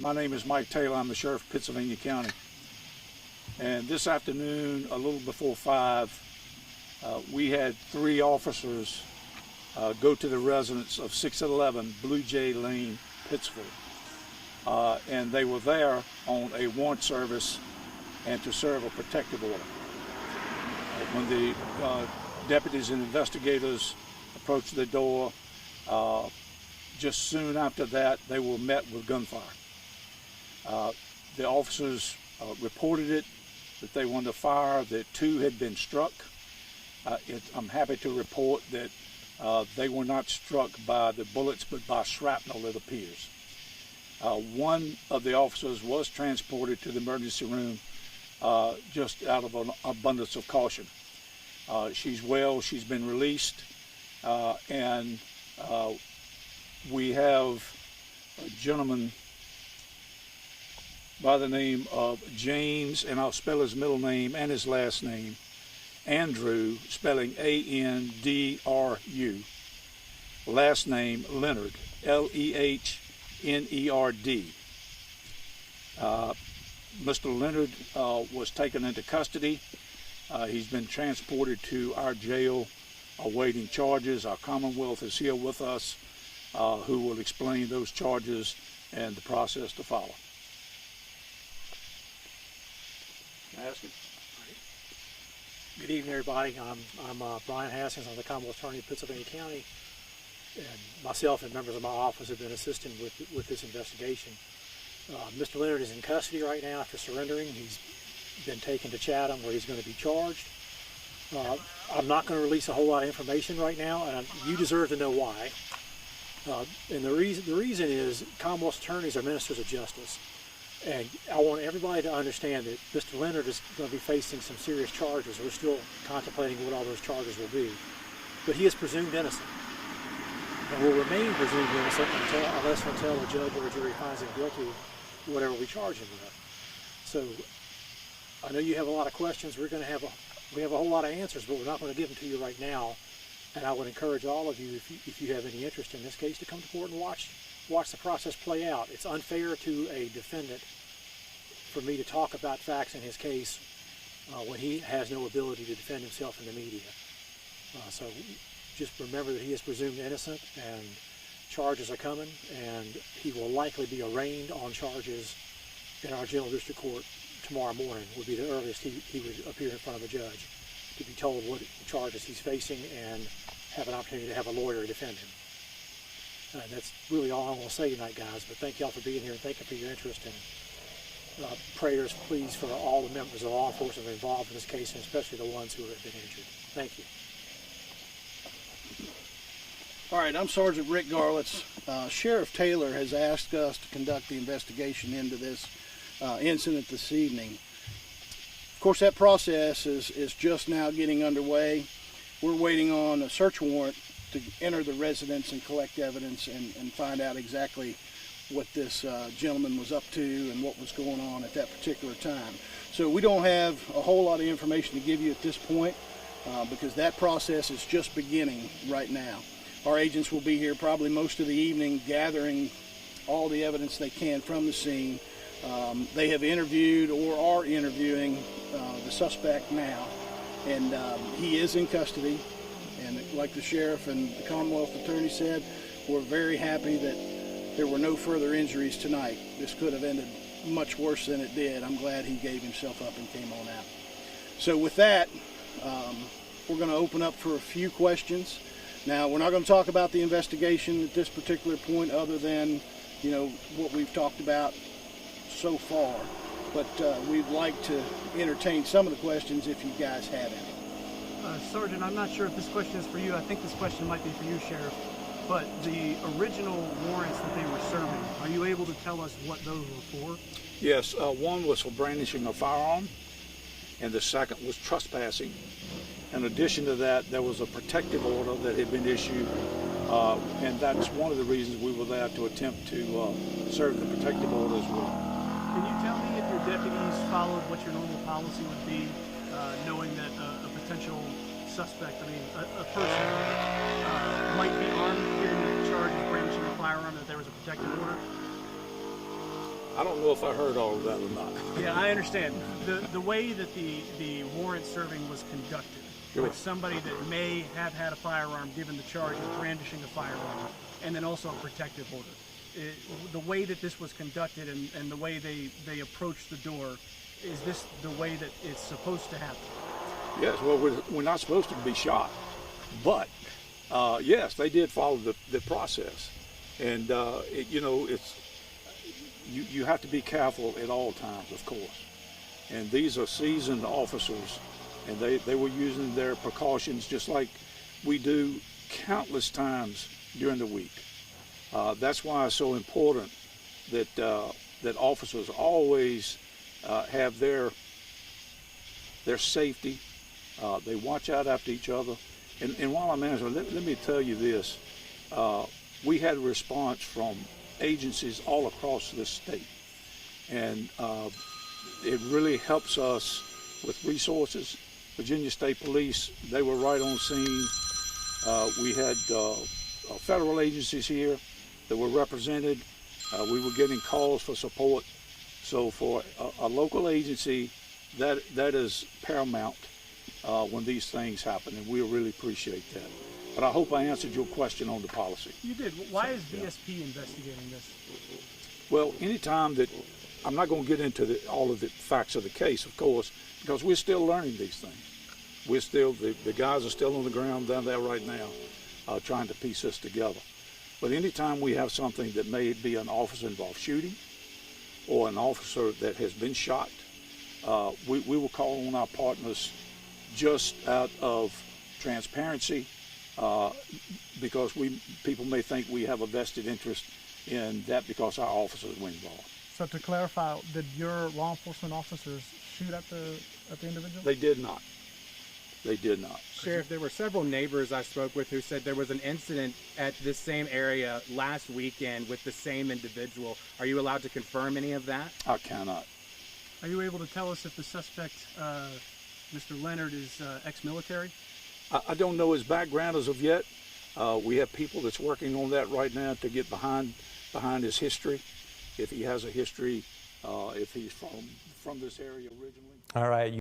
My name is Mike Taylor. I'm the sheriff of Pittsylvania County. And this afternoon, a little before 5, we had 3 officers go to the residence of 611 Blue Jay Lane, Pittsville. And they were there on a warrant service and to serve a protective order. When the deputies and investigators approached the door, just soon after that, they were met with gunfire. The officers reported it, that they wanted to fire, that 2 had been struck. I'm happy to report that they were not struck by the bullets, but by shrapnel, it appears. One of the officers was transported to the emergency room just out of an abundance of caution. She's well, she's been released, and we have a gentleman by the name of James, and I'll spell his middle name and his last name, Andrew, spelling A-N-D-R-U, last name Leonard, L-E-H-N-E-R-D. Mr. Leonard was taken into custody. He's been transported to our jail awaiting charges. Our Commonwealth is here with us, who will explain those charges and the process to follow. Can I ask you? Good evening, everybody. I'm Brian Haskins. I'm the Commonwealth Attorney of Pittsylvania County, and myself and members of my office have been assisting with this investigation. Mr. Leonard is in custody right now after surrendering. He's been taken to Chatham, where he's going to be charged. I'm not going to release a whole lot of information right now, and you deserve to know why. And the reason is Commonwealth attorneys are ministers of justice. And I want everybody to understand that Mr. Leonard is going to be facing some serious charges. We're still contemplating what all those charges will be. But he is presumed innocent, and will remain presumed innocent unless a judge or a jury finds him guilty of whatever we charge him with. So I know you have a lot of questions. We have a whole lot of answers, but we're not going to give them to you right now. And I would encourage all of you, if you have any interest in this case, to come to court and watch the process play out. It's unfair to a defendant for me to talk about facts in his case when he has no ability to defend himself in the media. So just remember that he is presumed innocent, and charges are coming, and he will likely be arraigned on charges in our General District Court tomorrow morning. Would be the earliest he would appear in front of a judge to be told what charges he's facing and have an opportunity to have a lawyer defend him. And that's really all I want to say tonight, guys. But thank y'all for being here, and thank you for your interest. And prayers, please, for all the members of law enforcement involved in this case, and especially the ones who have been injured. Thank you. All right, I'm Sergeant Rick Garlitz. Sheriff Taylor has asked us to conduct the investigation into this incident this evening. Of course, that process is just now getting underway. We're waiting on a search warrant to enter the residence and collect evidence and find out exactly what this gentleman was up to and what was going on at that particular time. So we don't have a whole lot of information to give you at this point because that process is just beginning right now. Our agents will be here probably most of the evening gathering all the evidence they can from the scene. They have interviewed or are interviewing the suspect now, and he is in custody. And like the sheriff and the Commonwealth attorney said, we're very happy that there were no further injuries tonight. This could have ended much worse than it did. I'm glad he gave himself up and came on out. So with that, we're going to open up for a few questions. Now, we're not going to talk about the investigation at this particular point other than, you know, what we've talked about so far. But we'd like to entertain some of the questions if you guys have any. Sergeant, I'm not sure if this question is for you. I think this question might be for you, Sheriff. But the original warrants that they were serving, are you able to tell us what those were for? Yes, one was for brandishing a firearm, and the second was trespassing. In addition to that, there was a protective order that had been issued, and that's one of the reasons we were there, to attempt to serve the protective order as well. Can you tell me if your deputies followed what your normal policy would be, knowing that a potential suspect, a person might be armed, hearing the charge of brandishing a firearm, that there was a protective order? I don't know if I heard all of that or not. Yeah, I understand. The way that the warrant serving was conducted, Sure. with somebody that may have had a firearm given the charge of brandishing a firearm, and then also a protective order. The way that this was conducted and the way they approached the door, is this the way that it's supposed to happen? Yes, well, we're not supposed to be shot, but yes, they did follow the process, and you have to be careful at all times, of course. And these are seasoned officers, and they were using their precautions just like we do countless times during the week. That's why it's so important that officers always have their safety. They watch out after each other. And while I'm answering, let me tell you this. We had a response from agencies all across this state. And it really helps us with resources. Virginia State Police, they were right on scene. We had federal agencies here that were represented. We were getting calls for support. So for a local agency, that is paramount when these things happen, and we really appreciate that. But I hope I answered your question on the policy. You did. Why is VSP investigating this? Well, anytime that, I'm not going to get into all of the facts of the case, of course, because we're still learning these things. We're still, the guys are still on the ground down there right now trying to piece this together. But anytime we have something that may be an officer-involved shooting or an officer that has been shot, we will call on our partners just out of transparency, because people may think we have a vested interest in that because our officers were involved. So to clarify, did your law enforcement officers shoot at the individual? They did not. They did not. Sheriff, there were several neighbors I spoke with who said there was an incident at this same area last weekend with the same individual. Are you allowed to confirm any of that? I cannot. Are you able to tell us if the suspect, Mr. Leonard, is ex-military? I don't know his background as of yet. We have people that's working on that right now to get behind his history, if he has a history, if he's from this area originally. All right.